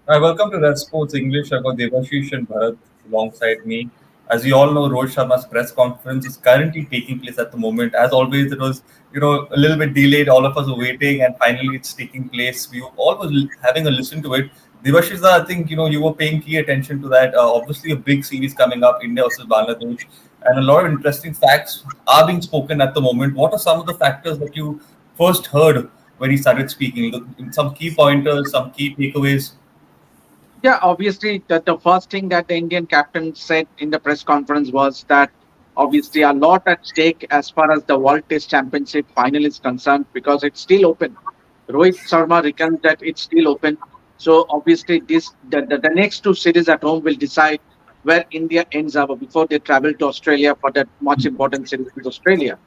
Hi, welcome to Red Sports English. I've got Devashish and Bharat alongside me. As you all know, Rohit Sharma's press conference is currently taking place at the moment. As always, it was a little bit delayed. All of us were waiting, and finally, it's taking place. We all was having a listen to it. Devashish, I think you were paying key attention to that. Obviously, a big series coming up, India versus Bangladesh, and a lot of interesting facts are being spoken at the moment. What are some of the factors that you first heard when he started speaking? Some key pointers, some key takeaways. Yeah, obviously, the first thing that the Indian captain said in the press conference was that obviously a lot at stake as far as the World Test Championship final is concerned because it's still open. Rohit Sharma reckons that it's still open. So obviously, the next two series at home will decide where India ends up before they travel to Australia for that much important series with Australia.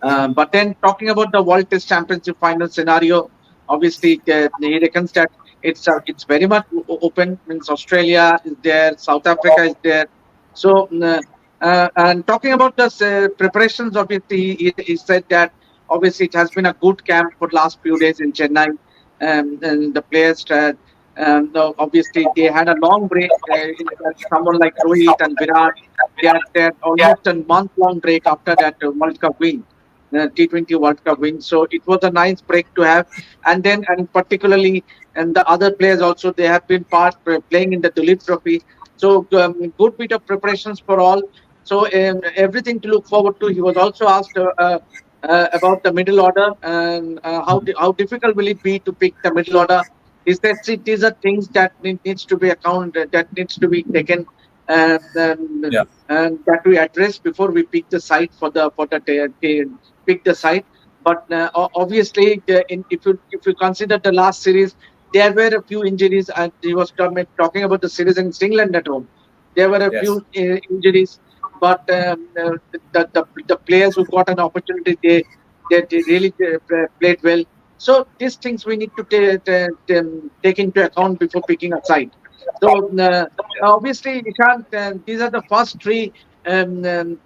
But then talking about the World Test Championship final scenario, obviously he reckons that it's very much open. Means Australia is there, South Africa is there. So and talking about the preparations, obviously he said that obviously it has been a good camp for last few days in Chennai, and the players. Obviously, they had a long break. Someone like Rohit and Virat, they had almost a month-long break after that World Cup win. T20 World Cup win. So it was a nice break to have. And particularly, and the other players also, they have been playing in the Duleep Trophy. So good bit of preparations for all. So everything to look forward to. He was also asked about the middle order and how difficult will it be to pick the middle order. He said, see, these are things that needs to be accounted, that needs to be taken and, Yeah. and that we address before we pick the site pick the site. But obviously, if you consider the last series, there were a few injuries, and he was talking about the series in England at home. There were a few Yes. injuries, but the players who got an opportunity, they really played well. So these things we need to take into account before picking a side. So obviously, Nishant, these are the first three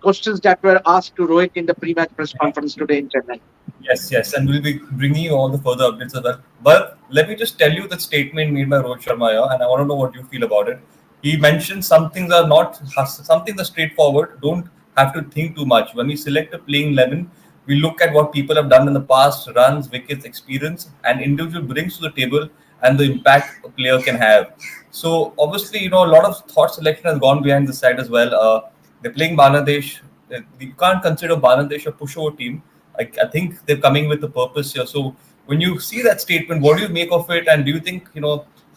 questions that were asked to Rohit in the pre-match press conference today in Chennai. Yes, yes, and we'll be bringing you all the further updates of that. But let me just tell you the statement made by Rohit Sharma here, and I want to know what you feel about it. He mentioned some things are straightforward. Don't have to think too much. When we select a playing 11, we look at what people have done in the past, runs, wickets, experience, and individual brings to the table, and the impact a player can have. So obviously, a lot of thought selection has gone behind the side as well. They're playing Bangladesh. You can't consider Bangladesh a pushover team. I think they're coming with a purpose here. So when you see that statement, what do you make of it? And do you think,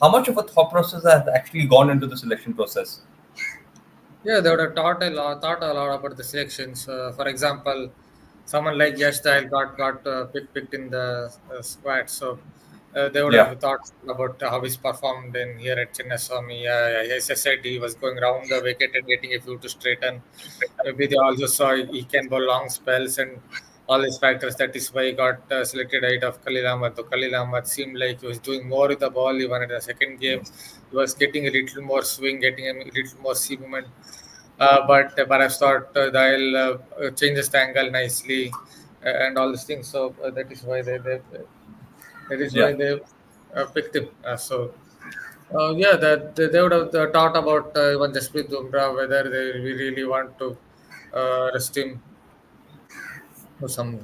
how much of a thought process has actually gone into the selection process? Yeah, they would have thought a lot about the selections. For example, someone like Yash Dayal got picked in the squad, so they would Yeah. have thought about how he's performed in here at Chinnaswamy. As I said, he was going round the wicket and getting a few to straighten. Maybe they also saw he can bowl long spells and all these factors. That is why he got selected ahead of Khalil Ahmad. So Khalil Ahmad seemed like he was doing more with the ball even in the second game. He was getting a little more swing, getting a little more sea movement. But perhaps thought they'll changes the angle nicely and all these things. So that is why Yeah. they picked him. Yeah, that they would have thought about even Jasprit Bumrah whether they really want to rest him or some.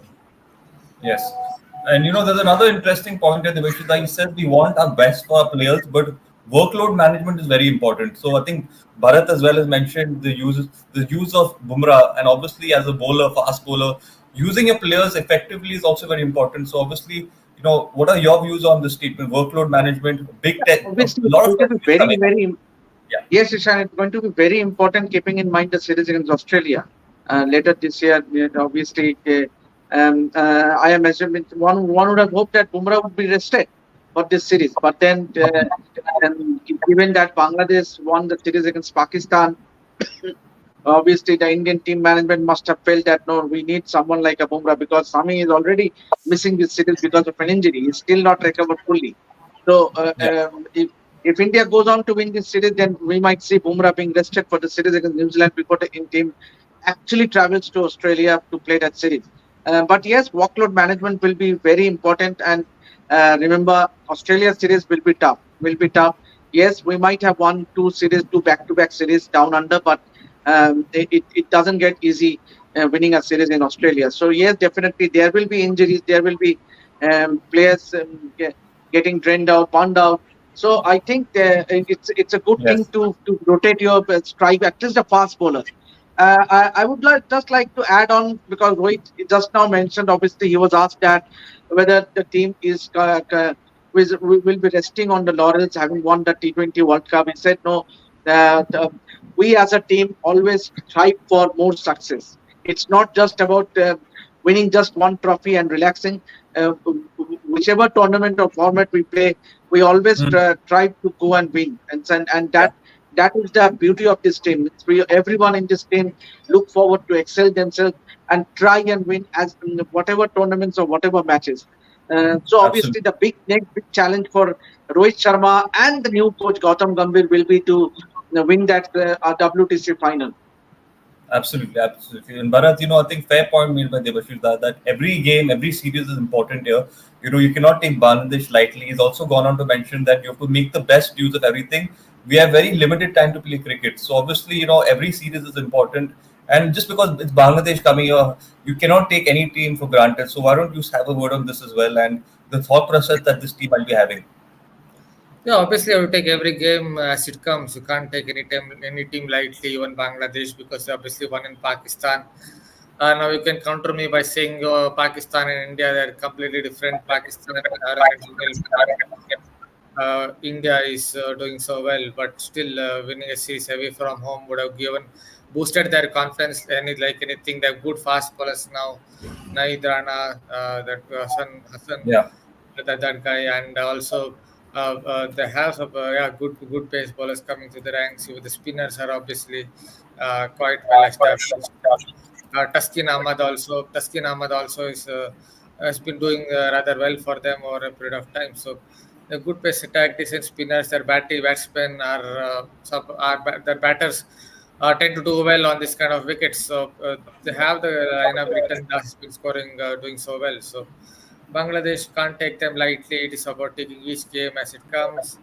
Yes. And there's another interesting point at the Vishita. He said we want our best for our players, but workload management is very important. So I think Bharat as well has mentioned the use of Bumrah, and obviously as a bowler, fast bowler, using your players effectively is also very important. So obviously, what are your views on this statement? Workload management, big test, a Obviously, it's lot of going to be tests coming up. Yeah. yes, Ishan, it's going to be very important keeping in mind the series against Australia later this year. Obviously, I am assuming one would have hoped that Bumrah would be rested for this series, but then given that Bangladesh won the series against Pakistan, obviously the Indian team management must have felt that no, we need someone like a Bumrah because Sami is already missing this series because of an injury. He's still not recovered fully. So Yeah. if India goes on to win this series, then we might see Bumrah being rested for the series against New Zealand before the Indian team actually travels to Australia to play that series. But yes, workload management will be very important. And remember, Australia series will be tough. Will be tough. Yes, we might have won two series, two back-to-back series down under, but it doesn't get easy winning a series in Australia. So yes, definitely there will be injuries, there will be players getting drained out, burned out. So I think it's a good thing Yes. to rotate your strike, at least the fast bowlers. I would just like to add on, because Rohit just now mentioned, obviously he was asked that whether the team is will be resting on the laurels having won the T20 World Cup. He said no, that we as a team always strive for more success. It's not just about winning just one trophy and relaxing. Whichever tournament or format we play, we always Mm, try to go and win, and that is the beauty of this team. Everyone in this team look forward to excel themselves and try and win as in whatever tournaments or whatever matches. So obviously absolutely. the next big challenge for Rohit Sharma and the new coach Gautam Gambhir will be to win that WTC final. Absolutely, absolutely. And Bharat, I think fair point made by Debashish that every game, every series is important here. You cannot take Bangladesh lightly. He's also gone on to mention that you have to make the best use of everything. We have very limited time to play cricket. So obviously, every series is important. And just because it's Bangladesh coming here, you cannot take any team for granted. So why don't you have a word on this as well and the thought process that this team might be having? Yeah, obviously, I will take every game as it comes. You can't take any team lightly, even Bangladesh, because they obviously won in Pakistan. Now you can counter me by saying Pakistan and India, they're completely different. Pakistan are doing well, India is doing so well, but still winning a series away from home would have given boosted their confidence. Like anything, they're good fast bowlers now. Naid Rana, that Hassan, Yeah. that guy, and also they have some good pace bowlers coming to the ranks. Even the spinners are obviously quite well established. Taskin Ahmad also is has been doing rather well for them over a period of time. So a good pace attack, decent spinners, their batsmen their batters tend to do well on this kind of wickets. So they have the inability has been scoring, doing so well. So Bangladesh can't take them lightly. It is about taking each game as it comes.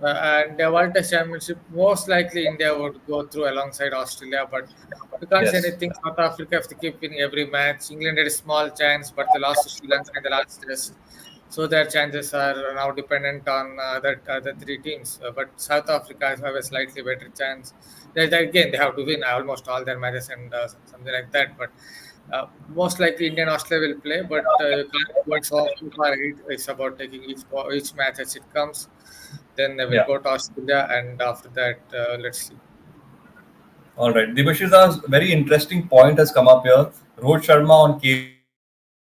And the World Test Championship, most likely India would go through alongside Australia, but we can't say Yes. anything. South Africa have to keep winning every match. England had a small chance, but they lost to Sri Lanka in the last test. So their chances are now dependent on the three teams. But South Africa have a slightly better chance. Again, they have to win almost all their matches and something like that. But most likely India and Australia will play, but you can't go so far. It's about taking each match as it comes. Then they will Yeah. go to Australia, and after that, let's see. All right. Debashis, a very interesting point has come up here. Rohit Sharma on KL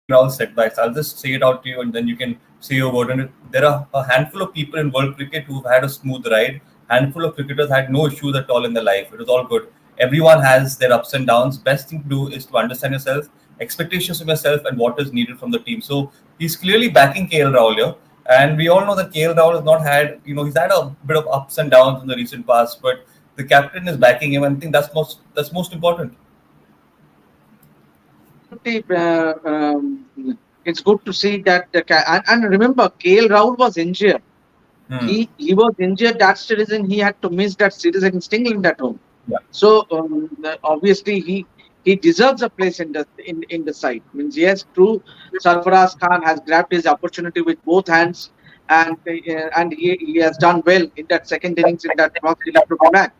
Rahul setbacks. I'll just say it out to you and then you can say your word on it. There are a handful of people in world cricket who've had a smooth ride. Handful of cricketers had no issues at all in their life. It was all good. Everyone has their ups and downs. Best thing to do is to understand yourself, expectations from yourself, and what is needed from the team. So he's clearly backing KL Rahul here. And we all know that KL Rahul has not had, he's had a bit of ups and downs in the recent past, but the captain is backing him. And I think that's most important. Absolutely, it's good to see that and remember KL Rahul was injured. Hmm. He was injured. That's the reason he had to miss that series against England at home. Yeah. So obviously he deserves a place in the side. Means yes, true. Sarfaraz Khan has grabbed his opportunity with both hands, and he has done well in that second innings in that Rock Trophy match.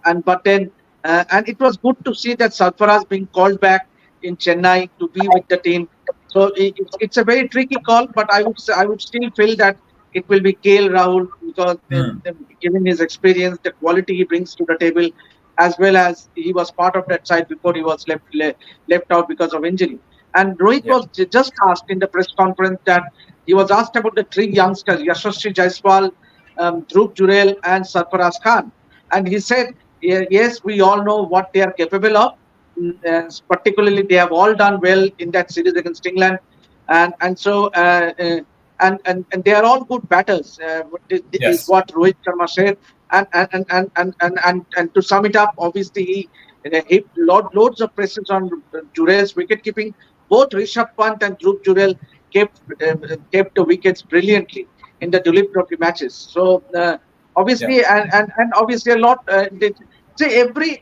And but then and it was good to see that Sarfaraz being called back in Chennai to be with the team. So it's a very tricky call, but I would still feel that it will be KL Rahul, because Hmm. given his experience, the quality he brings to the table, as well as he was part of that side before he was left out because of injury. And Rohit Yeah. was just asked in the press conference that he was asked about the three youngsters, Yashasvi Jaiswal, Dhruv Jurel, and Sarfaraz Khan. And he said, yes, we all know what they are capable of. Particularly, they have all done well in that series against England, and so and they are all good batters. Is Yes. what Rohit Sharma said. And to sum it up, obviously he loads of pressures on Jurel's wicket keeping. Both Rishabh Pant and Dhruv Jurel kept the wickets brilliantly in the Dulip Trophy matches. So Yeah. Obviously, and obviously a lot. See,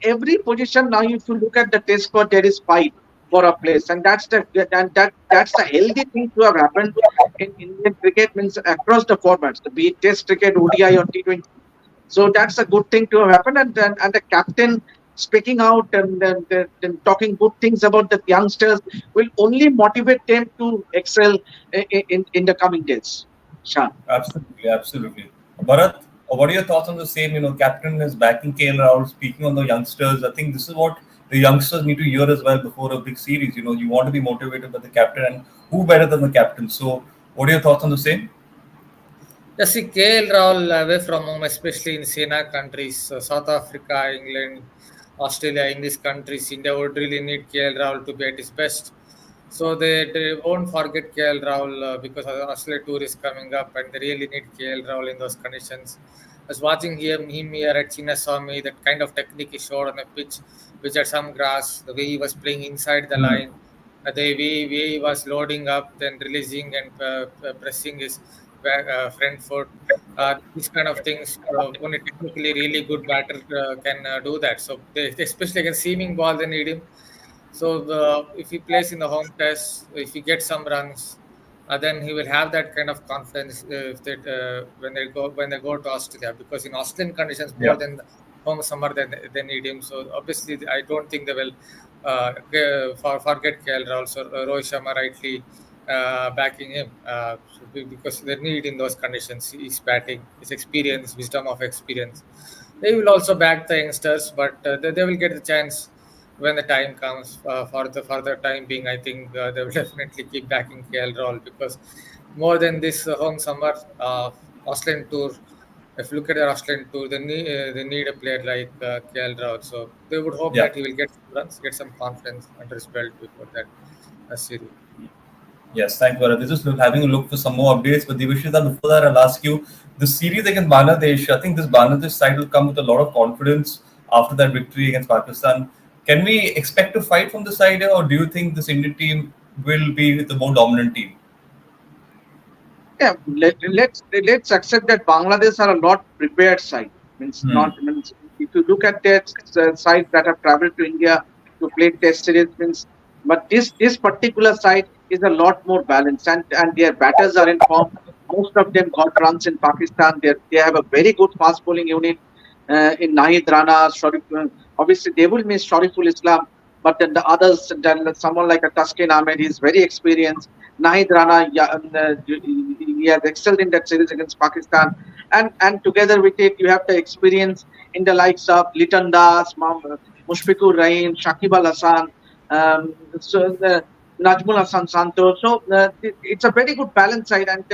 every position now, if you look at the test squad, there is fight for a place, and that's the healthy thing to have happened in Indian cricket, means across the formats, be it Test cricket, ODI or T20. So that's a good thing to have happened, and the captain speaking out and talking good things about the youngsters will only motivate them to excel in the coming days. Shan. Absolutely, absolutely. Bharat, what are your thoughts on the same? Captain is backing KL Rahul, speaking on the youngsters. I think this is what the youngsters need to hear as well before a big series. You want to be motivated by the captain, and who better than the captain? So, what are your thoughts on the same? Yeah, see, KL Rahul away from home, especially in SENA countries, South Africa, England, Australia, in these countries, India would really need KL Rahul to be at his best. So they won't forget KL Rahul because the Australia tour is coming up and they really need KL Rahul in those conditions. I was watching him here at Chinnaswamy, that kind of technique he showed on the pitch, which had some grass, the way he was playing inside the Hmm. line, the way he was loading up, then releasing and pressing his front foot. These kind of things, only technically really good batter can do that. So especially against seaming ball, they need him. So if he plays in the home test, if he gets some runs, then he will have that kind of confidence if that when they go to Australia, because in Australian conditions more Yeah. than the home summer they need him. So obviously I don't think they will forget KL Rahul. So Rohit Sharma rightly backing him because they need in those conditions. His batting, his experience, wisdom of experience. They will also back the youngsters, but they will get the chance when the time comes. For the time being, I think they will definitely keep backing KL Rahul because more than this home summer Australian tour. If you look at the Australian tour, they need a player like KL Rahul. So they would hope Yeah. that he will get some runs, get some confidence under his belt before that series. Yes, thanks, Bharat. We're just having a look for some more updates. But Devashita, before that, I'll ask you the series against Bangladesh. I think this Bangladesh side will come with a lot of confidence after that victory against Pakistan. Can we expect to fight from this side, or do you think this Indian team will be the more dominant team? Yeah, let's accept that Bangladesh are a lot prepared side. Hmm. Means if you look at their sides that have traveled to India to play test series, means but this particular side is a lot more balanced, and their batters are in form. Most of them got runs in Pakistan. They have a very good fast bowling unit in Nahid Rana. Obviously, they will miss Shariful Islam, but then the others, then someone like a Taskin Ahmed, is very experienced. Nahid Rana, yeah, he has excelled in that series against Pakistan, and together with it, you have the experience in the likes of Litan Das, Mushfiqur Rahim, Shakib Al Hassan, so Najmul Hassan Santos. So it's a very good balance side, and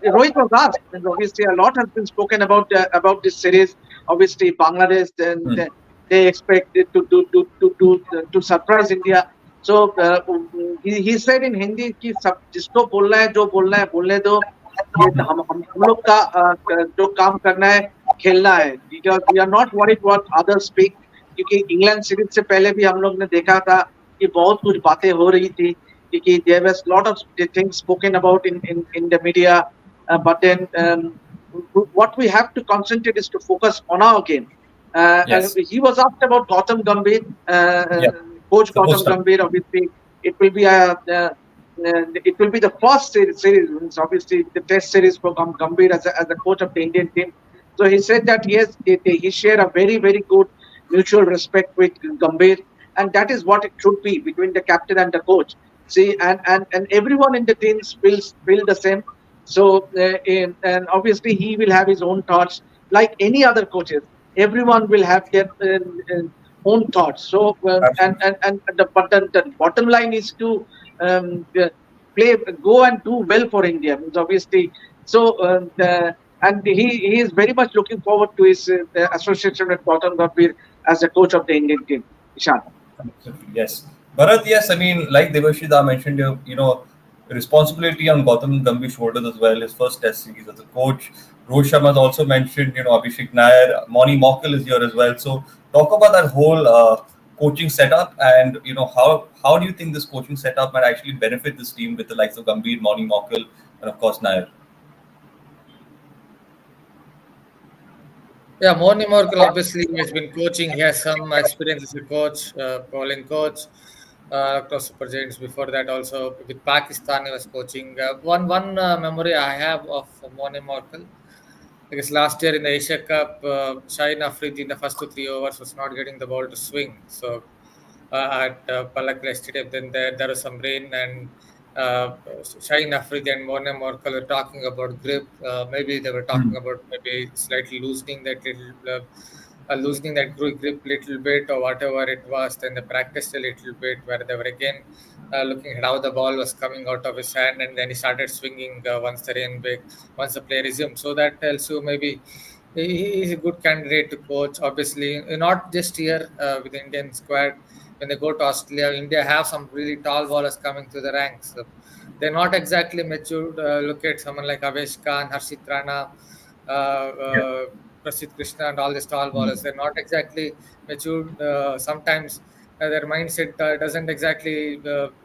Rohit was asked, and obviously a lot has been spoken about this series. Obviously, Bangladesh, then Hmm. they expect it to surprise India. So he said in Hindi कि सब जिसको बोलना है जो बोलना है बोलने दो ये हम लोग का जो काम करना है खेलना है because we are not worried what others speak क्योंकि इंग्लैंड सीरीज से पहले भी हम लोग ने देखा था कि बहुत कुछ बातें हो रही थी क्योंकि there was lot of things spoken about in the media but then what we have to concentrate is to focus on our game. And Yes. he was asked about Gautam Gambhir, Yeah. coach The Gautam poster. Gambhir. Obviously, it will be it will be the first series. Means obviously, the test series for Gambhir as a coach of the Indian team. So he said that yes, he shared a very good mutual respect with Gambhir, and that is what it should be between the captain and the coach. See, and everyone in the team feel the same. So, and obviously, he will have his own thoughts, like any other coaches. Everyone will have their own thoughts. So, Absolutely. and the bottom line is to play, go and do well for India. Means obviously, so and he is very much looking forward to his association with Gautam Gambhir as a coach of the Indian team. Ishan. Absolutely, yes. Bharat, yes, I mean, like Devashida mentioned, responsibility on Gautam Gambhir's shoulders as well. His first test series as a coach. Rohit Sharma has also mentioned, Abhishek Nair, Moni Mokal is here as well. So, talk about that whole coaching setup and, how do you think this coaching setup might actually benefit this team with the likes of Gambhir, Moni Mokal, and of course Nair? Yeah, Moni Morkel obviously has been coaching. He has some experience as a coach, bowling coach, across Super Giants. Before that, also with Pakistan, he was coaching. One memory I have of Moni Morkel, because last year in the Asia Cup, Shaheen Afridi in the first 2 3 overs was not getting the ball to swing. So at Palakkale Stadium, then there was some rain, and Shaheen Afridi and Mona Morkel were talking about grip. Maybe they were talking Hmm. about maybe slightly loosening that grip little bit or whatever it was. Then they practiced a little bit where they were again looking at how the ball was coming out of his hand, and then he started swinging once the rain break, once the play resumed. So that tells you maybe he is a good candidate to coach. Obviously, not just here with the Indian squad. When they go to Australia, India have some really tall bowlers coming through the ranks. So they're not exactly matured. Look at someone like Avesh Khan, Harshit Rana, Yeah. Prasidh Krishna, and all these tall bowlers. Hmm. They're not exactly matured. Sometimes their mindset doesn't exactly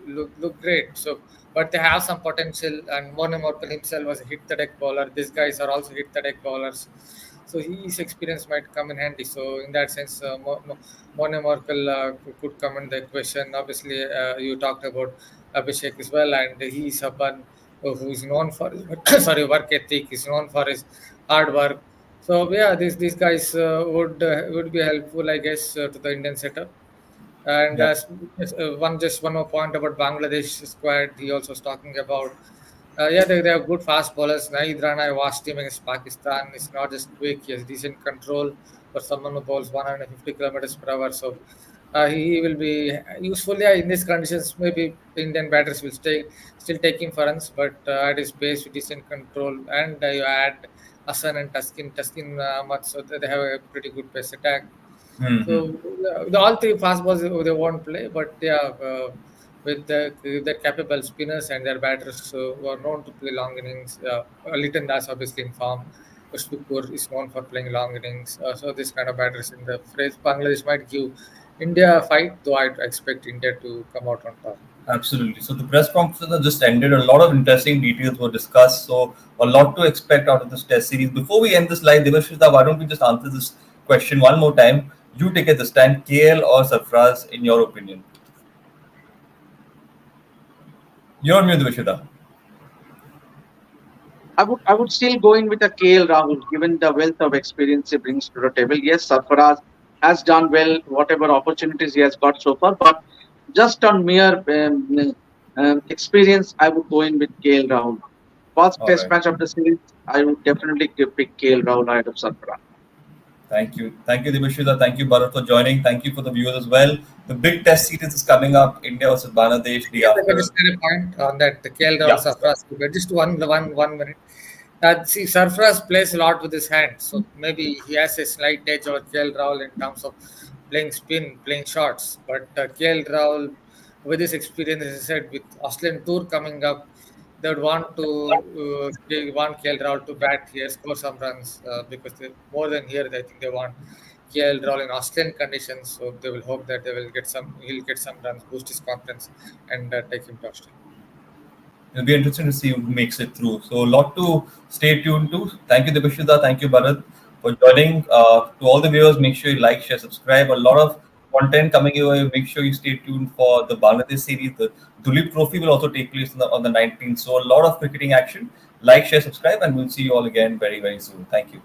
look great. So, but they have some potential. And Mone Morkel himself was a hit the deck bowler. These guys are also hit the deck bowlers. So his experience might come in handy. So in that sense, Mone Morkel could come in the equation. Obviously, you talked about Abhishek as well, and he's someone who is known for his sorry work ethic. He's known for his hard work. So yeah, these guys would be helpful, I guess, to the Indian setup. And Yeah. one more point about Bangladesh squad. He also was talking about. Yeah, they have good fast bowlers. Naeed Rana, I watched him against Pakistan. He's not just quick; he has decent control for someone who bowls 150 kilometers per hour. So he will be useful. Yeah, in these conditions, maybe Indian batters will still take him for runs, but at his pace with decent control. And you add Hassan and Taskin Ahmad, so they have a pretty good pace attack. Hmm. So the all three fastballs they won't play, but yeah, with their capable spinners and their batters who are known to play long innings. Liton Das obviously in form. Pushpukur is known for playing long innings. So this kind of batters in the phrase Bangladesh might give India a fight, though I expect India to come out on top. Absolutely. So the press conference has just ended. A lot of interesting details were discussed. So a lot to expect out of this test series. Before we end this live, Devashita, why don't we just answer this question one more time? You take it this time, KL or Sarfraz, in your opinion? You're mute, Devashita. I would still go in with a KL Rahul, given the wealth of experience he brings to the table. Yes, Sarfaraz has done well, whatever opportunities he has got so far, but just on mere experience, I would go in with KL Rahul. First All test right. match of the series, I would definitely pick KL Rahul ahead of Sarfaraz. Thank you. Thank you, Debashita. Thank you, Bharat, for joining. Thank you for the viewers as well. The big test series is coming up. India versus Bangladesh day Yes, I can after. just add a point on that. The KL Rahul Yeah. Sarfraz, but just one minute. See, Sarfraz plays a lot with his hands, so maybe he has a slight edge over KL Rahul in terms of playing spin, playing shots. But KL Rahul, with his experience, as I said, with Australian tour coming up, they would want to they want KL Rahul to bat here, score some runs because more than here, I think they want KL Rahul in Australian conditions. So they will hope that he'll get some runs, boost his confidence, and take him to Australia. It'll be interesting to see who makes it through. So, a lot to stay tuned to. Thank you, Debashita. Thank you, Bharat, for joining. To all the viewers, make sure you like, share, subscribe. A lot of content coming your way. Make sure you stay tuned for the Bangladesh series. The Dulip Trophy will also take place on the 19th. So, a lot of cricketing action. Like, share, subscribe, and we'll see you all again very, very soon. Thank you.